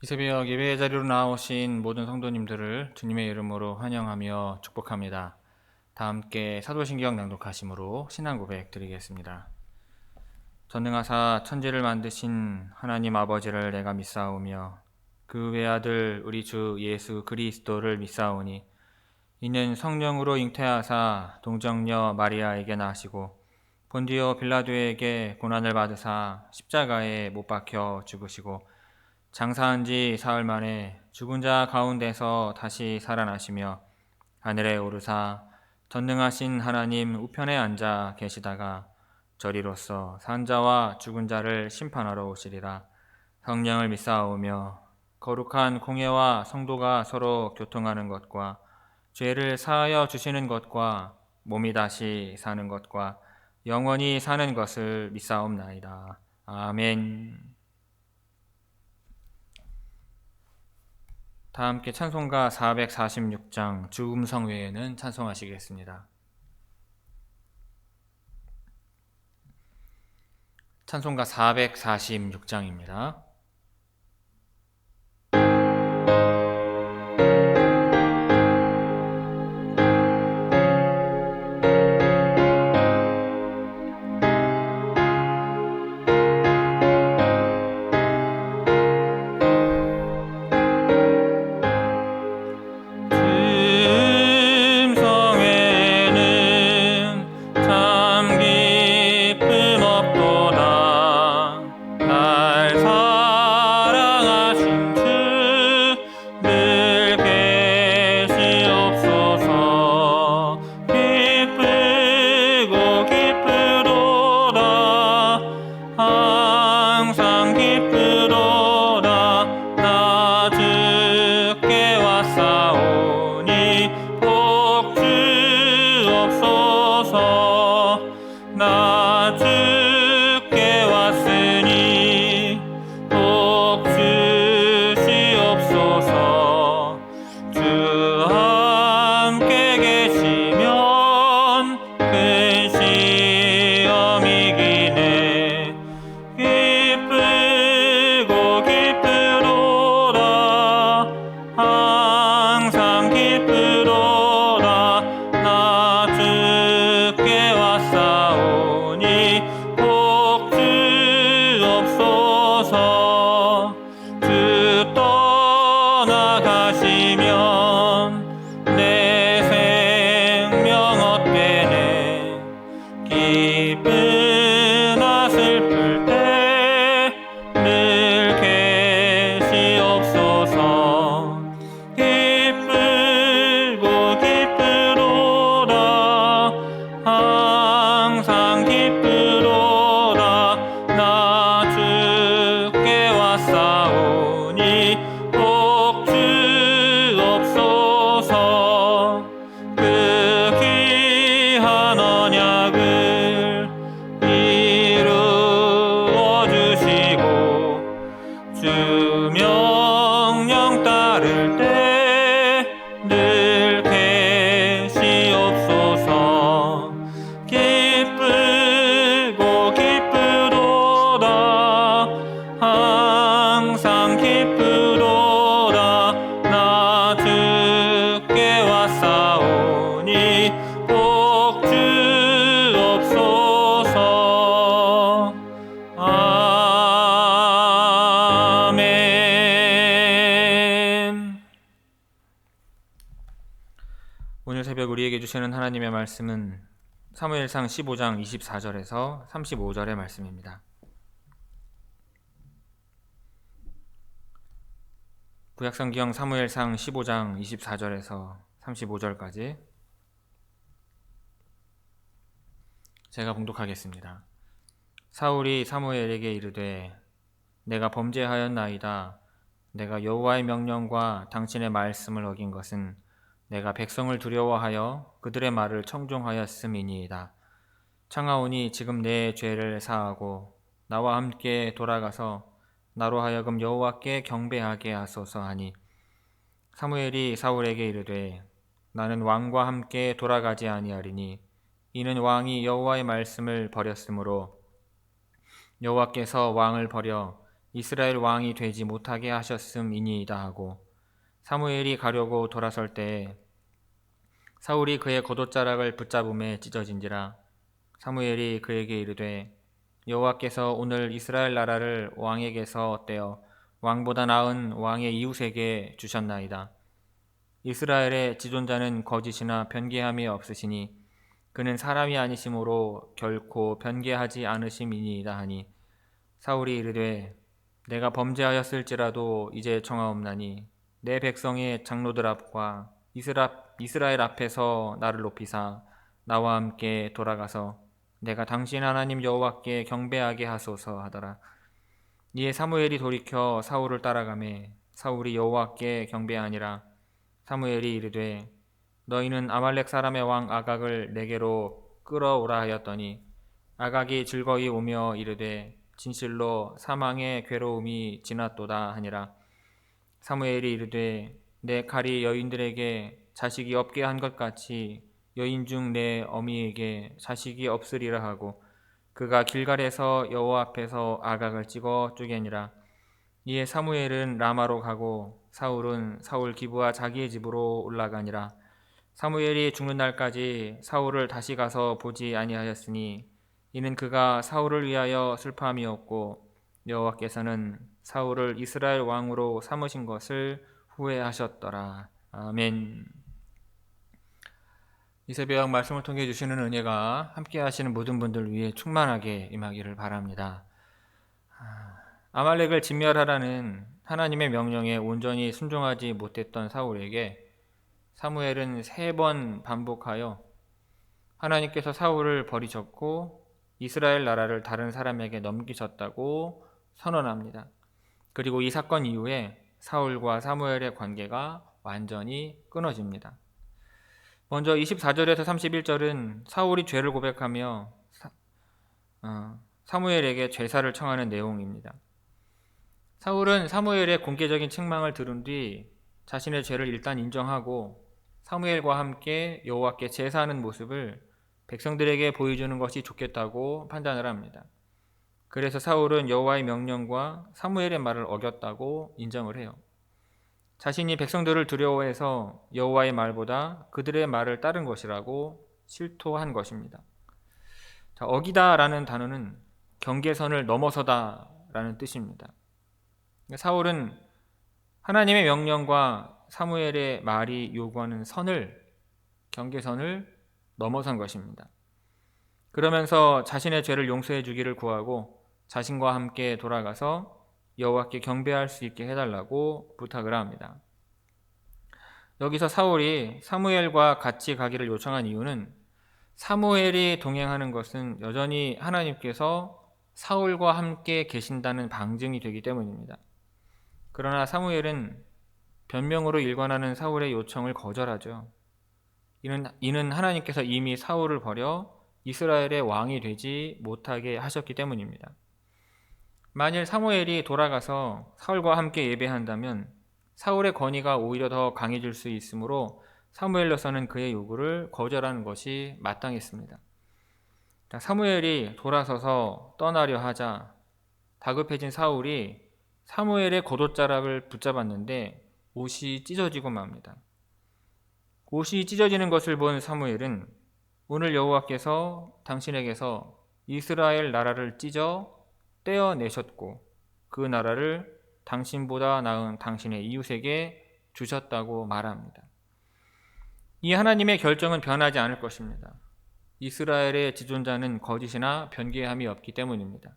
이 새벽 예배 자리로 나오신 모든 성도님들을 주님의 이름으로 환영하며 축복합니다. 다 함께 사도신경 낭독하심으로 신앙 고백 드리겠습니다. 전능하사 천지를 만드신 하나님 아버지를 내가 믿사오며 그 외아들 우리 주 예수 그리스도를 믿사오니 이는 성령으로 잉태하사 동정녀 마리아에게 나시고 본디오 빌라도에게 고난을 받으사 십자가에 못 박혀 죽으시고 장사한 지 사흘 만에 죽은 자 가운데서 다시 살아나시며 하늘에 오르사 전능하신 하나님 우편에 앉아 계시다가 저리로서 산 자와 죽은 자를 심판하러 오시리라. 성령을 믿사오며 거룩한 공예와 성도가 서로 교통하는 것과 죄를 사하여 주시는 것과 몸이 다시 사는 것과 영원히 사는 것을 믿사옵나이다. 아멘. 다 함께 찬송가 446장 주음성 외에는 찬송하시겠습니다. 찬송가 446장입니다. 오늘 새벽 우리에게 주시는 하나님의 말씀은 사무엘상 15장 24절에서 35절의 말씀입니다. 구약성경 사무엘상 15장 24절에서 35절까지 제가 봉독하겠습니다. 사울이 사무엘에게 이르되 내가 범죄하였나이다. 내가 여호와의 명령과 당신의 말씀을 어긴 것은 내가 백성을 두려워하여 그들의 말을 청종하였음이니이다. 청하오니 지금 내 죄를 사하고 나와 함께 돌아가서 나로 하여금 여호와께 경배하게 하소서 하니 사무엘이 사울에게 이르되 나는 왕과 함께 돌아가지 아니하리니 이는 왕이 여호와의 말씀을 버렸으므로 여호와께서 왕을 버려 이스라엘 왕이 되지 못하게 하셨음이니이다 하고, 사무엘이 가려고 돌아설 때 사울이 그의 겉옷자락을 붙잡음에 찢어진지라. 사무엘이 그에게 이르되, 여호와께서 오늘 이스라엘 나라를 왕에게서 떼어 왕보다 나은 왕의 이웃에게 주셨나이다. 이스라엘의 지존자는 거짓이나 변개함이 없으시니 그는 사람이 아니심으로 결코 변개하지 않으심이니이다 하니, 사울이 이르되, 내가 범죄하였을지라도 이제 청하옵나니 내 백성의 장로들 앞과 이스라엘 앞에서 나를 높이사 나와 함께 돌아가서 내가 당신 하나님 여호와께 경배하게 하소서 하더라. 이에 사무엘이 돌이켜 사울을 따라가매 사울이 여호와께 경배하니라. 사무엘이 이르되, 너희는 아말렉 사람의 왕 아각을 내게로 끌어오라 하였더니, 아각이 즐거이 오며 이르되, 진실로 사망의 괴로움이 지났도다 하니라. 사무엘이 이르되, 내 칼이 여인들에게 자식이 없게 한 것 같이 여인 중 내 어미에게 자식이 없으리라 하고, 그가 길갈에서 여호와 앞에서 아각을 찍어 쪼개니라. 이에 사무엘은 라마로 가고 사울은 사울 기브와 자기의 집으로 올라가니라. 사무엘이 죽는 날까지 사울을 다시 가서 보지 아니하였으니 이는 그가 사울을 위하여 슬퍼함이었고, 여호와께서는 사울을 이스라엘 왕으로 삼으신 것을 후회하셨더라. 아멘. 이 새벽 말씀을 통해 주시는 은혜가 함께 하시는 모든 분들 위해 충만하게 임하기를 바랍니다. 아말렉을 진멸하라는 하나님의 명령에 온전히 순종하지 못했던 사울에게 사무엘은 3번 반복하여 하나님께서 사울을 버리셨고 이스라엘 나라를 다른 사람에게 넘기셨다고 선언합니다. 그리고 이 사건 이후에 사울과 사무엘의 관계가 완전히 끊어집니다. 먼저 24절에서 31절은 사울이 죄를 고백하며 사무엘에게 제사를 청하는 내용입니다. 사울은 사무엘의 공개적인 책망을 들은 뒤 자신의 죄를 일단 인정하고 사무엘과 함께 여호와께 제사하는 모습을 백성들에게 보여주는 것이 좋겠다고 판단을 합니다. 그래서 사울은 여호와의 명령과 사무엘의 말을 어겼다고 인정을 해요. 자신이 백성들을 두려워해서 여호와의 말보다 그들의 말을 따른 것이라고 실토한 것입니다. 어기다라는 단어는 경계선을 넘어서다라는 뜻입니다. 사울은 하나님의 명령과 사무엘의 말이 요구하는 경계선을 넘어선 것입니다. 그러면서 자신의 죄를 용서해 주기를 구하고 자신과 함께 돌아가서 여호와께 경배할 수 있게 해달라고 부탁을 합니다. 여기서 사울이 사무엘과 같이 가기를 요청한 이유는 사무엘이 동행하는 것은 여전히 하나님께서 사울과 함께 계신다는 방증이 되기 때문입니다. 그러나 사무엘은 변명으로 일관하는 사울의 요청을 거절하죠. 이는 하나님께서 이미 사울을 버려 이스라엘의 왕이 되지 못하게 하셨기 때문입니다. 만일 사무엘이 돌아가서 사울과 함께 예배한다면 사울의 권위가 오히려 더 강해질 수 있으므로 사무엘로서는 그의 요구를 거절하는 것이 마땅했습니다. 사무엘이 돌아서서 떠나려 하자 다급해진 사울이 사무엘의 겉옷자락을 붙잡았는데 옷이 찢어지고 맙니다. 옷이 찢어지는 것을 본 사무엘은 오늘 여호와께서 당신에게서 이스라엘 나라를 찢어 떼어내셨고 그 나라를 당신보다 나은 당신의 이웃에게 주셨다고 말합니다. 이 하나님의 결정은 변하지 않을 것입니다. 이스라엘의 지존자는 거짓이나 변개함이 없기 때문입니다.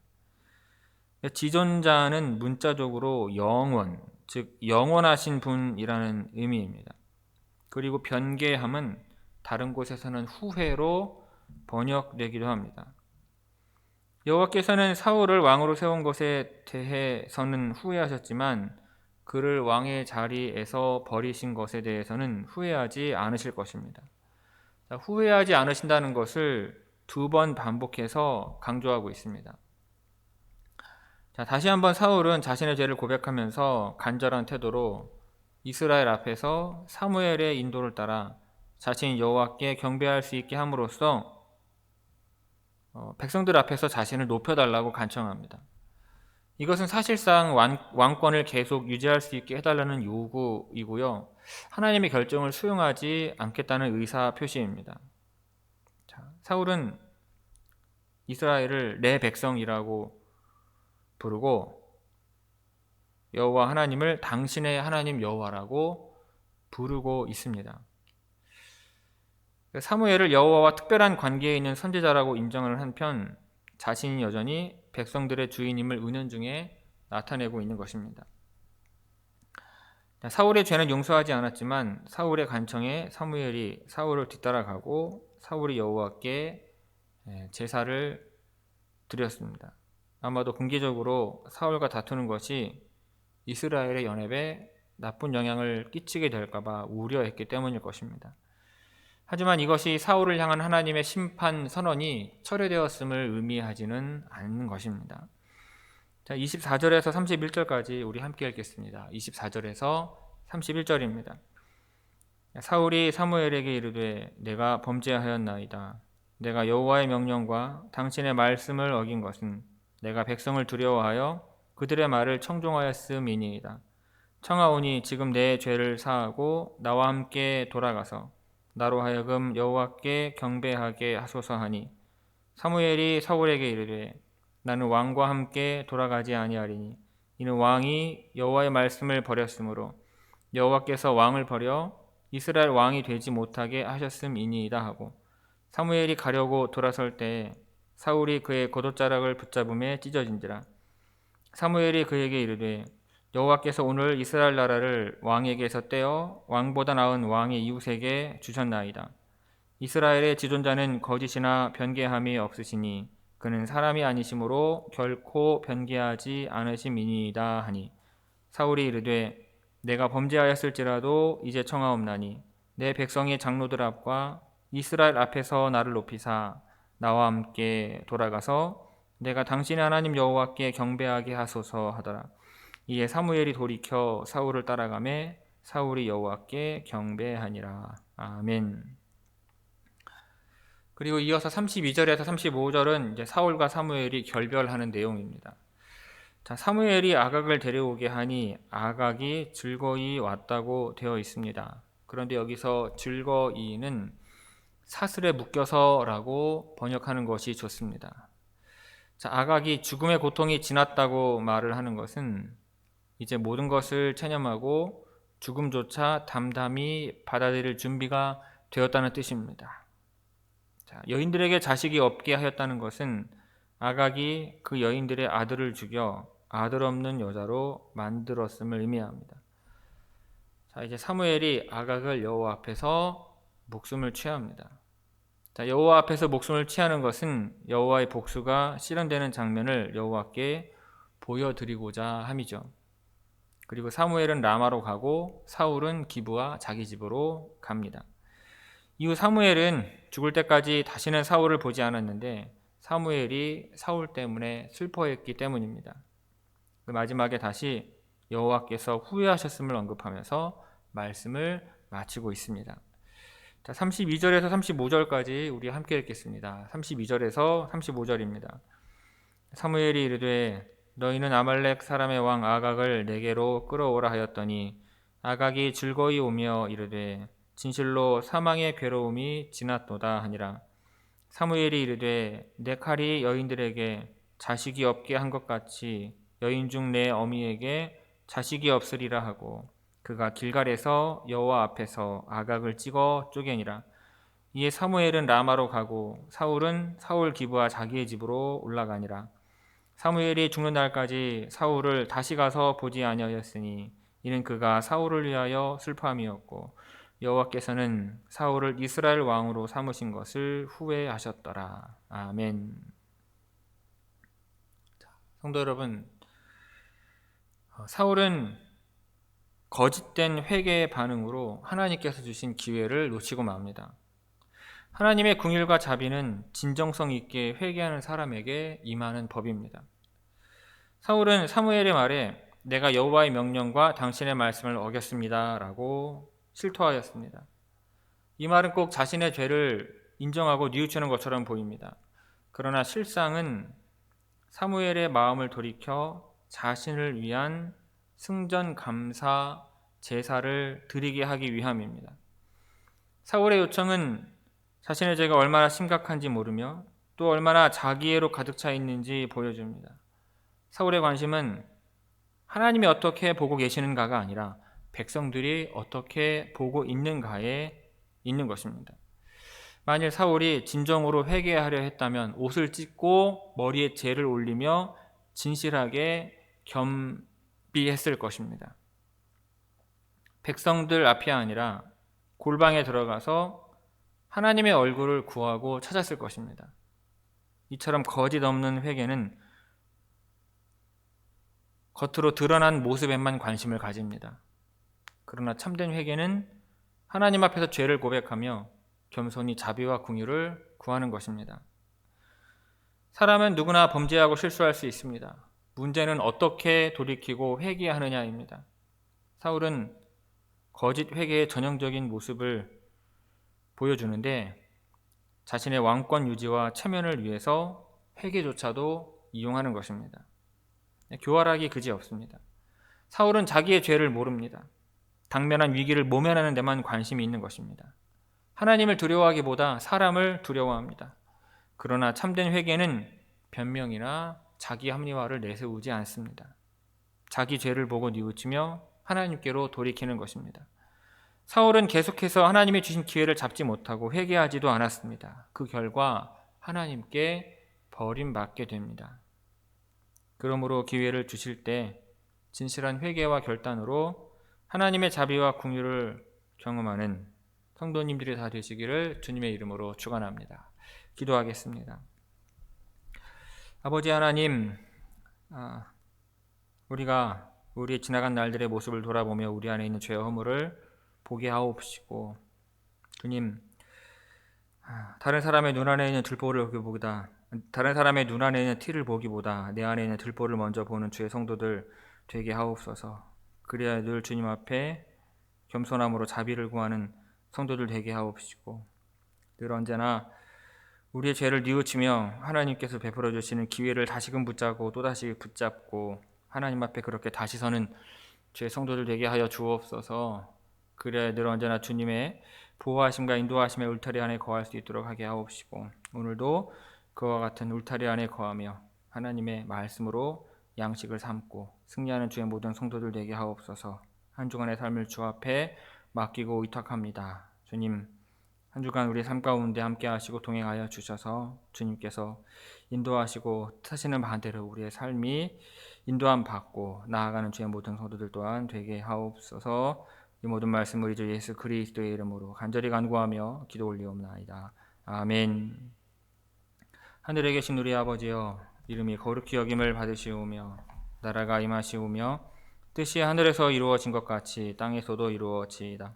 지존자는 문자적으로 영원, 즉 영원하신 분이라는 의미입니다. 그리고 변개함은 다른 곳에서는 후회로 번역되기도 합니다. 여호와께서는 사울을 왕으로 세운 것에 대해서는 후회하셨지만 그를 왕의 자리에서 버리신 것에 대해서는 후회하지 않으실 것입니다. 후회하지 않으신다는 것을 2번 반복해서 강조하고 있습니다. 다시 한번 사울은 자신의 죄를 고백하면서 간절한 태도로 이스라엘 앞에서 사무엘의 인도를 따라 자신이 여호와께 경배할 수 있게 함으로써 백성들 앞에서 자신을 높여달라고 간청합니다. 이것은 사실상 왕권을 계속 유지할 수 있게 해달라는 요구이고요. 하나님의 결정을 수용하지 않겠다는 의사 표시입니다. 자, 사울은 이스라엘을 내 백성이라고 부르고 여호와 하나님을 당신의 하나님 여호와라고 부르고 있습니다. 사무엘을 여호와와 특별한 관계에 있는 선지자라고 인정을 한편 자신이 여전히 백성들의 주인임을 은연중에 나타내고 있는 것입니다. 사울의 죄는 용서하지 않았지만 사울의 간청에 사무엘이 사울을 뒤따라가고 사울이 여호와께 제사를 드렸습니다. 아마도 공개적으로 사울과 다투는 것이 이스라엘의 연합에 나쁜 영향을 끼치게 될까봐 우려했기 때문일 것입니다. 하지만 이것이 사울을 향한 하나님의 심판 선언이 철회되었음을 의미하지는 않는 것입니다. 자, 24절에서 31절까지 우리 함께 읽겠습니다. 24절에서 31절입니다. 사울이 사무엘에게 이르되 내가 범죄하였나이다. 내가 여호와의 명령과 당신의 말씀을 어긴 것은 내가 백성을 두려워하여 그들의 말을 청종하였음이니이다. 청하오니 지금 내 죄를 사하고 나와 함께 돌아가서 나로 하여금 여호와께 경배하게 하소서 하니 사무엘이 사울에게 이르되 나는 왕과 함께 돌아가지 아니하리니 이는 왕이 여호와의 말씀을 버렸으므로 여호와께서 왕을 버려 이스라엘 왕이 되지 못하게 하셨음이니이다 하고 사무엘이 가려고 돌아설 때에 사울이 그의 겉옷자락을 붙잡음에 찢어진지라. 사무엘이 그에게 이르되 여호와께서 오늘 이스라엘 나라를 왕에게서 떼어 왕보다 나은 왕의 이웃에게 주셨나이다. 이스라엘의 지존자는 거짓이나 변개함이 없으시니 그는 사람이 아니심으로 결코 변개하지 않으심이니이다 하니 사울이 이르되 내가 범죄하였을지라도 이제 청하옵나니 내 백성의 장로들 앞과 이스라엘 앞에서 나를 높이사 나와 함께 돌아가서 내가 당신의 하나님 여호와께 경배하게 하소서 하더라. 이에 사무엘이 돌이켜 사울을 따라가매 사울이 여호와께 경배하니라. 아멘. 그리고 이어서 32절에서 35절은 이제 사울과 사무엘이 결별하는 내용입니다. 자, 사무엘이 아각을 데려오게 하니 아각이 즐거이 왔다고 되어 있습니다. 그런데 여기서 즐거이는 사슬에 묶여서라고 번역하는 것이 좋습니다. 자, 아각이 죽음의 고통이 지났다고 말을 하는 것은 이제 모든 것을 체념하고 죽음조차 담담히 받아들일 준비가 되었다는 뜻입니다. 자, 여인들에게 자식이 없게 하였다는 것은 아각이 그 여인들의 아들을 죽여 아들 없는 여자로 만들었음을 의미합니다. 자, 이제 사무엘이 아각을 여호와 앞에서 목숨을 취합니다. 자, 여호와 앞에서 목숨을 취하는 것은 여호와의 복수가 실현되는 장면을 여호와께 보여드리고자 함이죠. 그리고 사무엘은 라마로 가고 사울은 기브와 자기 집으로 갑니다. 이후 사무엘은 죽을 때까지 다시는 사울을 보지 않았는데 사무엘이 사울 때문에 슬퍼했기 때문입니다. 그 마지막에 다시 여호와께서 후회하셨음을 언급하면서 말씀을 마치고 있습니다. 자, 32절에서 35절까지 우리 함께 읽겠습니다. 32절에서 35절입니다. 사무엘이 이르되 너희는 아말렉 사람의 왕 아각을 내게로 끌어오라 하였더니 아각이 즐거이 오며 이르되 진실로 사망의 괴로움이 지났도다 하니라. 사무엘이 이르되 내 칼이 여인들에게 자식이 없게 한 것 같이 여인 중 내 어미에게 자식이 없으리라 하고 그가 길갈에서 여호와 앞에서 아각을 찍어 쪼개니라. 이에 사무엘은 라마로 가고 사울은 사울 기브와 자기의 집으로 올라가니라. 사무엘이 죽는 날까지 사울을 다시 가서 보지 아니하였으니 이는 그가 사울을 위하여 슬퍼함이었고 여호와께서는 사울을 이스라엘 왕으로 삼으신 것을 후회하셨더라. 아멘. 성도 여러분, 사울은 거짓된 회개의 반응으로 하나님께서 주신 기회를 놓치고 맙니다. 하나님의 긍휼과 자비는 진정성 있게 회개하는 사람에게 임하는 법입니다. 사울은 사무엘의 말에 내가 여호와의 명령과 당신의 말씀을 어겼습니다 라고 실토하였습니다. 이 말은 꼭 자신의 죄를 인정하고 뉘우치는 것처럼 보입니다. 그러나 실상은 사무엘의 마음을 돌이켜 자신을 위한 승전 감사 제사를 드리게 하기 위함입니다. 사울의 요청은 자신의 죄가 얼마나 심각한지 모르며 또 얼마나 자기애로 가득 차 있는지 보여줍니다. 사울의 관심은 하나님이 어떻게 보고 계시는가가 아니라 백성들이 어떻게 보고 있는가에 있는 것입니다. 만일 사울이 진정으로 회개하려 했다면 옷을 찢고 머리에 재를 올리며 진실하게 겸비했을 것입니다. 백성들 앞이 아니라 골방에 들어가서 하나님의 얼굴을 구하고 찾았을 것입니다. 이처럼 거짓 없는 회개는 겉으로 드러난 모습에만 관심을 가집니다. 그러나 참된 회개는 하나님 앞에서 죄를 고백하며 겸손히 자비와 긍휼을 구하는 것입니다. 사람은 누구나 범죄하고 실수할 수 있습니다. 문제는 어떻게 돌이키고 회개하느냐입니다. 사울은 거짓 회개의 전형적인 모습을 보여주는데 자신의 왕권 유지와 체면을 위해서 회개조차도 이용하는 것입니다. 교활하기 그지없습니다. 사울은 자기의 죄를 모릅니다. 당면한 위기를 모면하는 데만 관심이 있는 것입니다. 하나님을 두려워하기보다 사람을 두려워합니다. 그러나 참된 회개는 변명이나 자기 합리화를 내세우지 않습니다. 자기 죄를 보고 뉘우치며 하나님께로 돌이키는 것입니다. 사울은 계속해서 하나님이 주신 기회를 잡지 못하고 회개하지도 않았습니다. 그 결과 하나님께 버림받게 됩니다. 그러므로 기회를 주실 때 진실한 회개와 결단으로 하나님의 자비와 긍휼을 경험하는 성도님들이 다 되시기를 주님의 이름으로 축원합니다. 기도하겠습니다. 아버지 하나님, 우리가 우리의 지나간 날들의 모습을 돌아보며 우리 안에 있는 죄와 허물을 보게 하옵시고, 주님, 다른 사람의 눈 안에 있는 들보를 보기보다, 다른 사람의 눈 안에 있는 티를 보기보다 내 안에 있는 들보를 먼저 보는 주의 성도들 되게 하옵소서. 그래야 늘 주님 앞에 겸손함으로 자비를 구하는 성도들 되게 하옵시고, 늘 언제나 우리의 죄를 뉘우치며 하나님께서 베풀어 주시는 기회를 다시금 붙잡고 또다시 붙잡고 하나님 앞에 그렇게 다시 서는 주의 성도들 되게 하여 주옵소서. 그래야 늘 언제나 주님의 보호하심과 인도하심의 울타리 안에 거할 수 있도록 하게 하옵시고, 오늘도 그와 같은 울타리 안에 거하며 하나님의 말씀으로 양식을 삼고 승리하는 주의 모든 성도들 되게 하옵소서. 한 주간의 삶을 주 앞에 맡기고 의탁합니다. 주님, 한 주간 우리 삶 가운데 함께 하시고 동행하여 주셔서 주님께서 인도하시고 타시는 반대로 우리의 삶이 인도함 받고 나아가는 주의 모든 성도들 또한 되게 하옵소서. 이 모든 말씀 우리 주 예수 그리스도의 이름으로 간절히 간구하며 기도 올리옵나이다. 아멘. 하늘에 계신 우리 아버지여, 이름이 거룩히 여김을 받으시오며 나라가 임하시오며 뜻이 하늘에서 이루어진 것 같이 땅에서도 이루어지이다.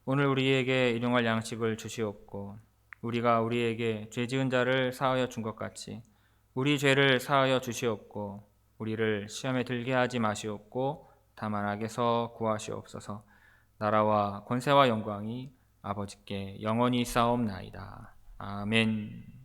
오늘 우리에게 일용할 양식을 주시옵고 우리가 우리에게 죄 지은 자를 사하여 준 것 같이 우리 죄를 사하여 주시옵고 우리를 시험에 들게 하지 마시옵고 다만 악에서 구하시옵소서. 나라와 권세와 영광이 아버지께 영원히 쌓옵나이다. 아멘.